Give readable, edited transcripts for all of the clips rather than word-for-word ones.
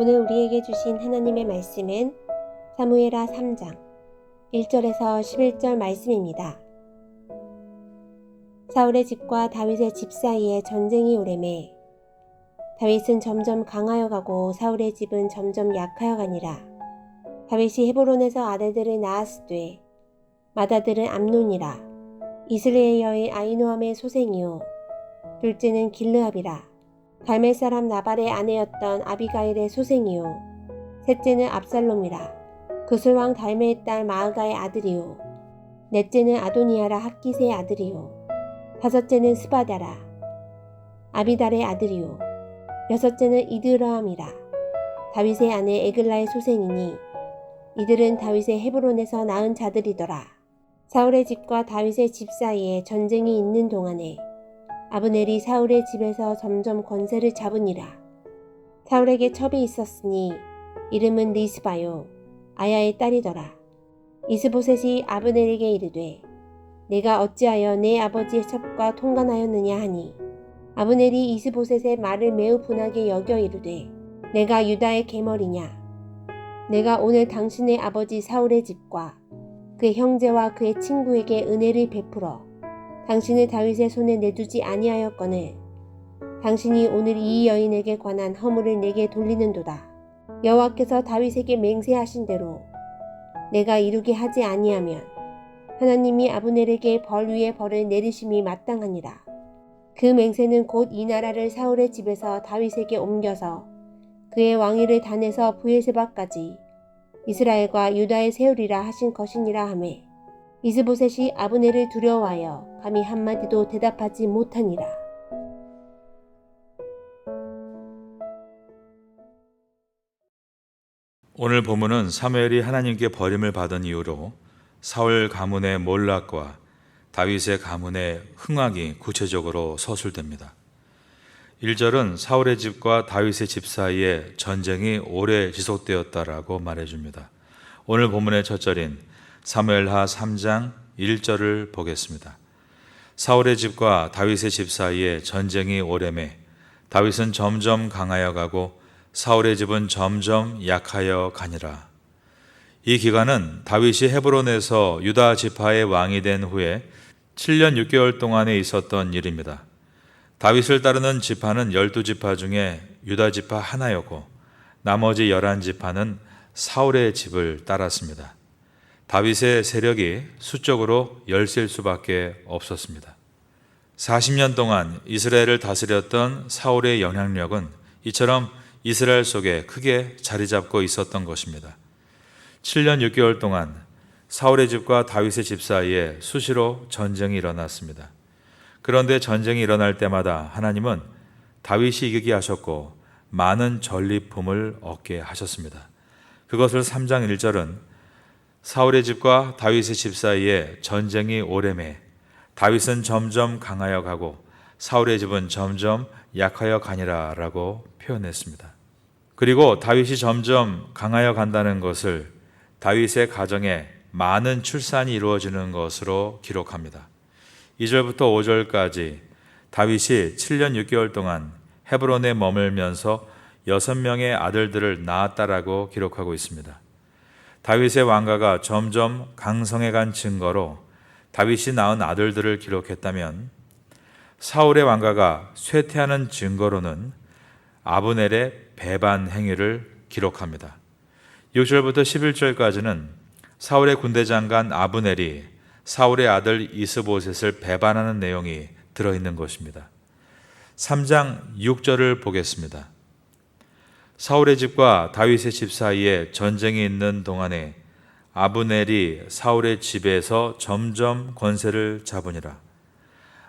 오늘 우리에게 주신 하나님의 말씀은 사무엘하 3장 1절에서 11절 말씀입니다. 사울의 집과 다윗의 집 사이에 전쟁이 오래매 다윗은 점점 강하여 가고 사울의 집은 점점 약하여 가니라. 다윗이 헤브론에서 아들들을 낳았으되 맏아들은 암논이라. 이스라엘 여인 아히노함의 소생이요 둘째는 길르압이라. 갈멜 사람 나발의 아내였던 아비가일의 소생이요 셋째는 압살롬이라. 구슬왕 달메의 딸 마아가의 아들이요 넷째는 아도니아라 학기스의 아들이요 다섯째는 스바다라 아비달의 아들이요 여섯째는 이드라함이라. 다윗의 아내 에글라의 소생이니 이들은 다윗의 헤브론에서 낳은 자들이더라. 사울의 집과 다윗의 집 사이에 전쟁이 있는 동안에 아브넬이 사울의 집에서 점점 권세를 잡으니라. 사울에게 첩이 있었으니 이름은 리스바요 아야의 딸이더라. 이스보셋이 아브넬에게 이르되 내가 어찌하여 내 아버지의 첩과 통관하였느냐 하니 아브넬이 이스보셋의 말을 매우 분하게 여겨 이르되 내가 유다의 계머리냐. 내가 오늘 당신의 아버지 사울의 집과 그의 형제와 그의 친구에게 은혜를 베풀어 당신을 다윗의 손에 내두지 아니하였거늘 당신이 오늘 이 여인에게 관한 허물을 내게 돌리는도다. 여호와께서 다윗에게 맹세하신 대로 내가 이루게 하지 아니하면 하나님이 아브넬에게 벌 위에 벌을 내리심이 마땅하니라. 그 맹세는 곧 이 나라를 사울의 집에서 다윗에게 옮겨서 그의 왕위를 단에서 브엘세바까지 이스라엘과 유다에 세우리라 하신 것이니라 하매 이스보셋이 아브넬을 두려워하여 감히 한마디도 대답하지 못하니라. 오늘 본문은 사무엘이 하나님께 버림을 받은 이후로 사울 가문의 몰락과 다윗의 가문의 흥황이 구체적으로 서술됩니다. 1절은 사울의 집과 다윗의 집 사이에 전쟁이 오래 지속되었다라고 말해줍니다. 오늘 본문의 첫 절인 사무엘하 3장 1절을 보겠습니다. 사울의 집과 다윗의 집 사이에 전쟁이 오래매 다윗은 점점 강하여 가고 사울의 집은 점점 약하여 가니라. 이 기간은 다윗이 헤브론에서 유다 지파의 왕이 된 후에 7년 6개월 동안에 있었던 일입니다. 다윗을 따르는 지파는 12지파 중에 유다 지파 하나였고 나머지 11지파는 사울의 집을 따랐습니다. 다윗의 세력이 수적으로 열세일 수밖에 없었습니다. 40년 동안 이스라엘을 다스렸던 사울의 영향력은 이처럼 이스라엘 속에 크게 자리 잡고 있었던 것입니다. 7년 6개월 동안 사울의 집과 다윗의 집 사이에 수시로 전쟁이 일어났습니다. 그런데 전쟁이 일어날 때마다 하나님은 다윗이 이기게 하셨고 많은 전리품을 얻게 하셨습니다. 그것을 3장 1절은 사울의 집과 다윗의 집 사이에 전쟁이 오래매 다윗은 점점 강하여 가고 사울의 집은 점점 약하여 가니라 라고 표현했습니다. 그리고 다윗이 점점 강하여 간다는 것을 다윗의 가정에 많은 출산이 이루어지는 것으로 기록합니다. 2절부터 5절까지 다윗이 7년 6개월 동안 헤브론에 머물면서 6명의 아들들을 낳았다라고 기록하고 있습니다. 다윗의 왕가가 점점 강성해간 증거로 다윗이 낳은 아들들을 기록했다면 사울의 왕가가 쇠퇴하는 증거로는 아브넬의 배반 행위를 기록합니다. 6절부터 11절까지는 사울의 군대 장관 아브넬이 사울의 아들 이스보셋을 배반하는 내용이 들어있는 것입니다. 3장 6절을 보겠습니다. 사울의 집과 다윗의 집 사이에 전쟁이 있는 동안에 아브넬이 사울의 집에서 점점 권세를 잡으니라.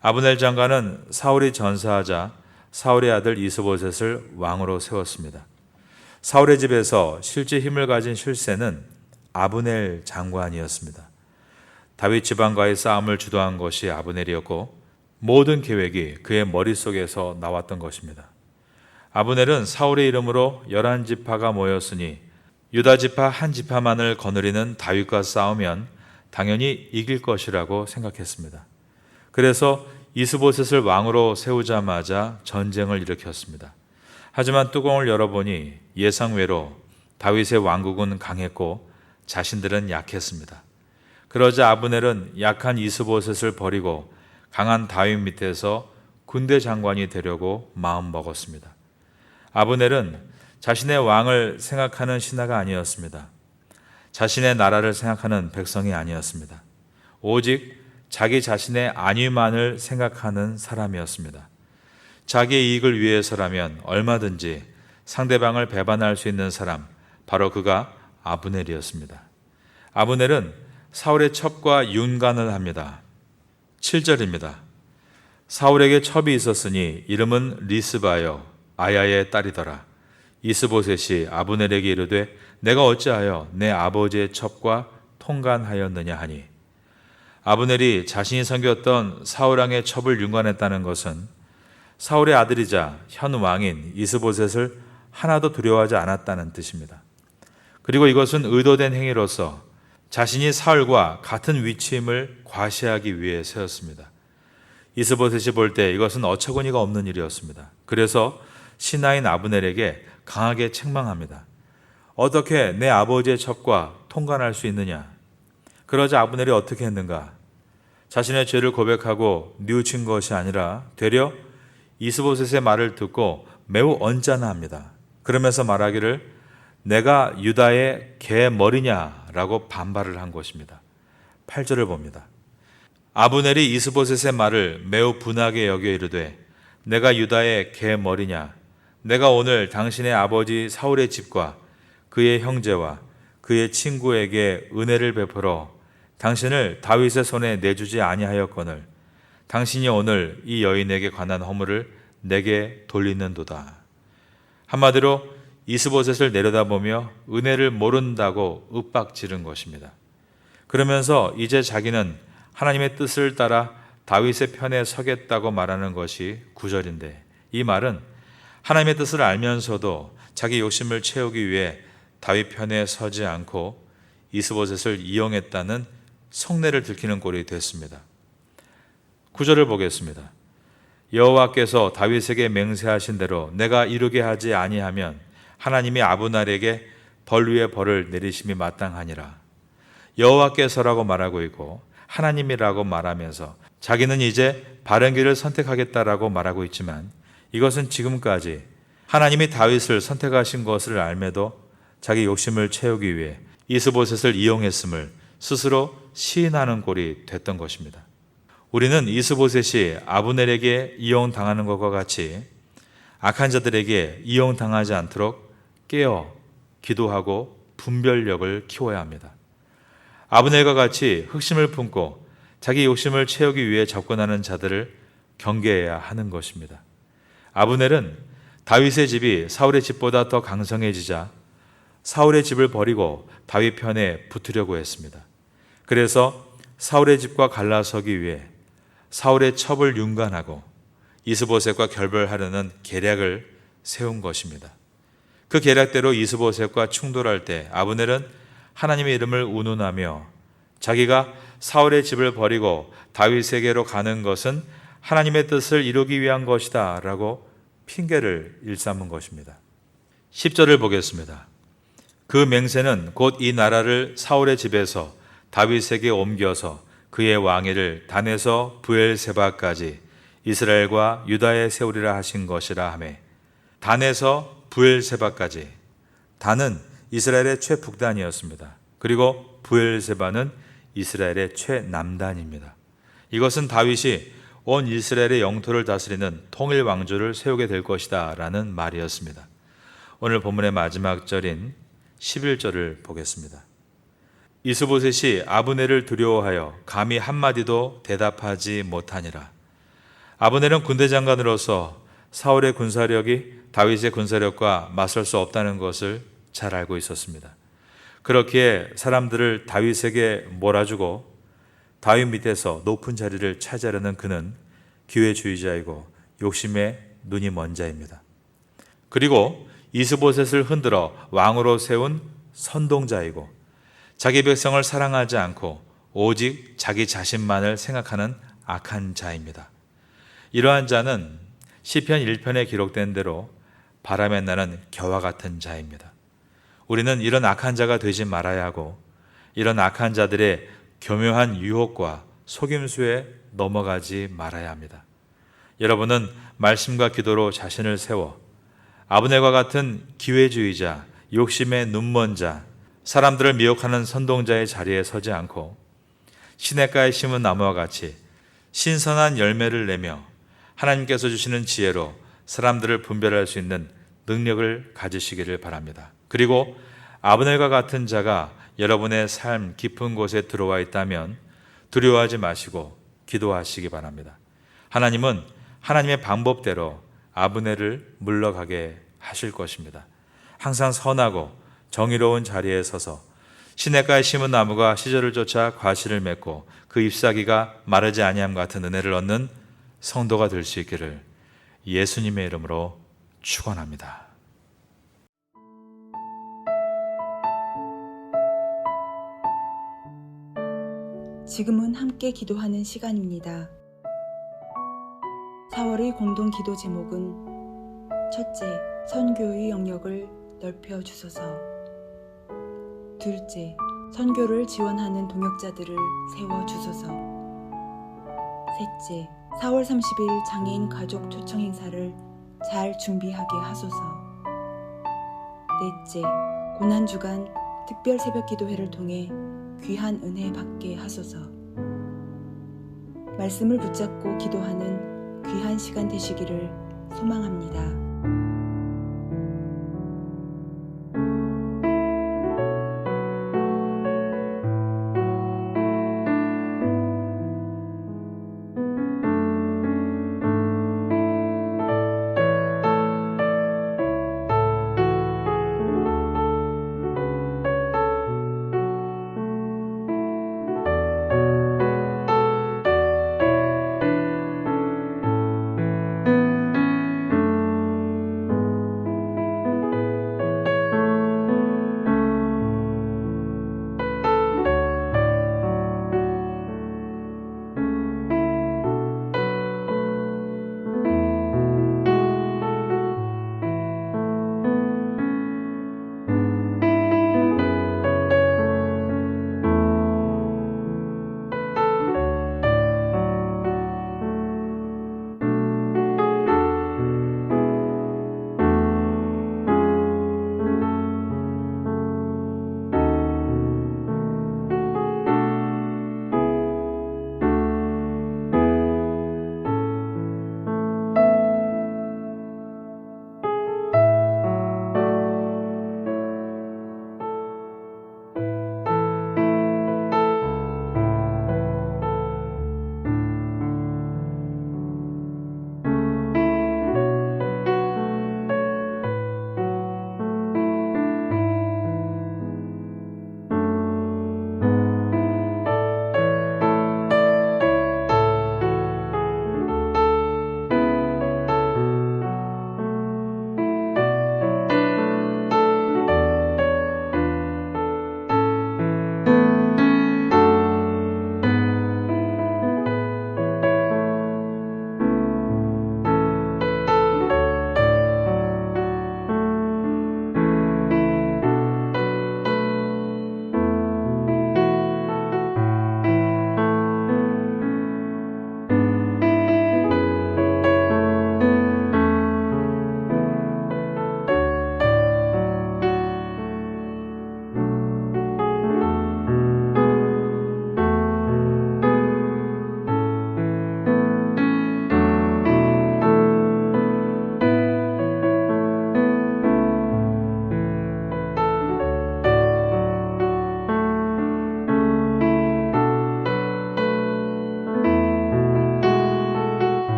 아브넬 장관은 사울이 전사하자 사울의 아들 이스보셋을 왕으로 세웠습니다. 사울의 집에서 실제 힘을 가진 실세는 아브넬 장관이었습니다. 다윗 지방과의 싸움을 주도한 것이 아브넬이었고 모든 계획이 그의 머릿속에서 나왔던 것입니다. 아브넬은 사울의 이름으로 11지파가 모였으니 유다 지파 한 지파만을 거느리는 다윗과 싸우면 당연히 이길 것이라고 생각했습니다. 그래서 이스보셋을 왕으로 세우자마자 전쟁을 일으켰습니다. 하지만 뚜껑을 열어보니 예상외로 다윗의 왕국은 강했고 자신들은 약했습니다. 그러자 아브넬은 약한 이스보셋을 버리고 강한 다윗 밑에서 군대 장관이 되려고 마음먹었습니다. 아브넬은 자신의 왕을 생각하는 신하가 아니었습니다. 자신의 나라를 생각하는 백성이 아니었습니다. 오직 자기 자신의 안위만을 생각하는 사람이었습니다. 자기의 이익을 위해서라면 얼마든지 상대방을 배반할 수 있는 사람, 바로 그가 아브넬이었습니다. 아브넬은 사울의 첩과 윤관을 합니다. 7절입니다. 사울에게 첩이 있었으니 이름은 리스바여 아야의 딸이더라. 이스보셋이 아브넬에게 이르되 내가 어찌하여 내 아버지의 첩과 통간하였느냐 하니, 아브넬이 자신이 섬겼던 사울왕의 첩을 윤관했다는 것은 사울의 아들이자 현 왕인 이스보셋을 하나도 두려워하지 않았다는 뜻입니다. 그리고 이것은 의도된 행위로서 자신이 사울과 같은 위치임을 과시하기 위해서였습니다. 이스보셋이 볼 때 이것은 어처구니가 없는 일이었습니다. 그래서 신하인 아브넬에게 강하게 책망합니다. 어떻게 내 아버지의 첩과 통간할 수 있느냐? 그러자 아브넬이 어떻게 했는가? 자신의 죄를 고백하고 뉘우친 것이 아니라 되려 이스보셋의 말을 듣고 매우 언짢아합니다. 그러면서 말하기를 내가 유다의 개 머리냐라고 반발을 한 것입니다. 8절을 봅니다. 아브넬이 이스보셋의 말을 매우 분하게 여겨 이르되 내가 유다의 개 머리냐? 내가 오늘 당신의 아버지 사울의 집과 그의 형제와 그의 친구에게 은혜를 베풀어 당신을 다윗의 손에 내주지 아니하였거늘 당신이 오늘 이 여인에게 관한 허물을 내게 돌리는도다. 한마디로 이스보셋을 내려다보며 은혜를 모른다고 윽박지른 것입니다. 그러면서 이제 자기는 하나님의 뜻을 따라 다윗의 편에 서겠다고 말하는 것이 9절인데, 이 말은 하나님의 뜻을 알면서도 자기 욕심을 채우기 위해 다윗 편에 서지 않고 이스보셋을 이용했다는 속내를 들키는 꼴이 됐습니다. 9절을 보겠습니다. 여호와께서 다윗에게 맹세하신 대로 내가 이루게 하지 아니하면 하나님이 아브넬에게 벌 위에 벌을 내리심이 마땅하니라. 여호와께서라고 말하고 있고 하나님이라고 말하면서 자기는 이제 바른 길을 선택하겠다라고 말하고 있지만, 이것은 지금까지 하나님이 다윗을 선택하신 것을 알매도 자기 욕심을 채우기 위해 이스보셋을 이용했음을 스스로 시인하는 꼴이 됐던 것입니다. 우리는 이스보셋이 아브넬에게 이용당하는 것과 같이 악한 자들에게 이용당하지 않도록 깨어 기도하고 분별력을 키워야 합니다. 아브넬과 같이 흑심을 품고 자기 욕심을 채우기 위해 접근하는 자들을 경계해야 하는 것입니다. 아브넬은 다윗의 집이 사울의 집보다 더 강성해지자 사울의 집을 버리고 다윗 편에 붙으려고 했습니다. 그래서 사울의 집과 갈라서기 위해 사울의 첩을 윤관하고 이스보셋과 결별하려는 계략을 세운 것입니다. 그 계략대로 이스보셋과 충돌할 때 아브넬은 하나님의 이름을 운운하며 자기가 사울의 집을 버리고 다윗에게로 가는 것은 하나님의 뜻을 이루기 위한 것이다 라고 핑계를 일삼은 것입니다. 10절을 보겠습니다. 그 맹세는 곧 이 나라를 사울의 집에서 다윗에게 옮겨서 그의 왕위를 단에서 브엘세바까지 이스라엘과 유다에 세우리라 하신 것이라 하매, 단에서 브엘세바까지, 단은 이스라엘의 최북단이었습니다. 그리고 브엘세바는 이스라엘의 최남단입니다. 이것은 다윗이 온 이스라엘의 영토를 다스리는 통일 왕조를 세우게 될 것이다 라는 말이었습니다. 오늘 본문의 마지막 절인 11절을 보겠습니다. 이스보셋이 아브넬을 두려워하여 감히 한마디도 대답하지 못하니라. 아브넬은 군대 장관으로서 사울의 군사력이 다윗의 군사력과 맞설 수 없다는 것을 잘 알고 있었습니다. 그렇기에 사람들을 다윗에게 몰아주고 다윗 밑에서 높은 자리를 차지하려는 그는 기회주의자이고 욕심에 눈이 먼 자입니다. 그리고 이스보셋을 흔들어 왕으로 세운 선동자이고 자기 백성을 사랑하지 않고 오직 자기 자신만을 생각하는 악한 자입니다. 이러한 자는 시편 1편에 기록된 대로 바람에 나는 겨와 같은 자입니다. 우리는 이런 악한 자가 되지 말아야 하고 이런 악한 자들의 교묘한 유혹과 속임수에 넘어가지 말아야 합니다. 여러분은 말씀과 기도로 자신을 세워 아브넬과 같은 기회주의자, 욕심에 눈먼 자, 사람들을 미혹하는 선동자의 자리에 서지 않고 시냇가에 심은 나무와 같이 신선한 열매를 내며 하나님께서 주시는 지혜로 사람들을 분별할 수 있는 능력을 가지시기를 바랍니다. 그리고 아브넬과 같은 자가 여러분의 삶 깊은 곳에 들어와 있다면 두려워하지 마시고 기도하시기 바랍니다. 하나님은 하나님의 방법대로 아브넬을 물러가게 하실 것입니다. 항상 선하고 정의로운 자리에 서서 시냇가에 심은 나무가 시절을 쫓아 과실을 맺고 그 잎사귀가 마르지 아니함 같은 은혜를 얻는 성도가 될 수 있기를 예수님의 이름으로 축원합니다. 지금은 함께 기도하는 시간입니다. 4월의 공동 기도 제목은 첫째, 선교의 영역을 넓혀 주소서. 둘째, 선교를 지원하는 동역자들을 세워 주소서. 셋째, 4월 30일 장애인 가족 초청 행사를 잘 준비하게 하소서. 넷째, 고난주간 특별 새벽 기도회를 통해 귀한 은혜 받게 하소서. 말씀을 붙잡고 기도하는 귀한 시간 되시기를 소망합니다.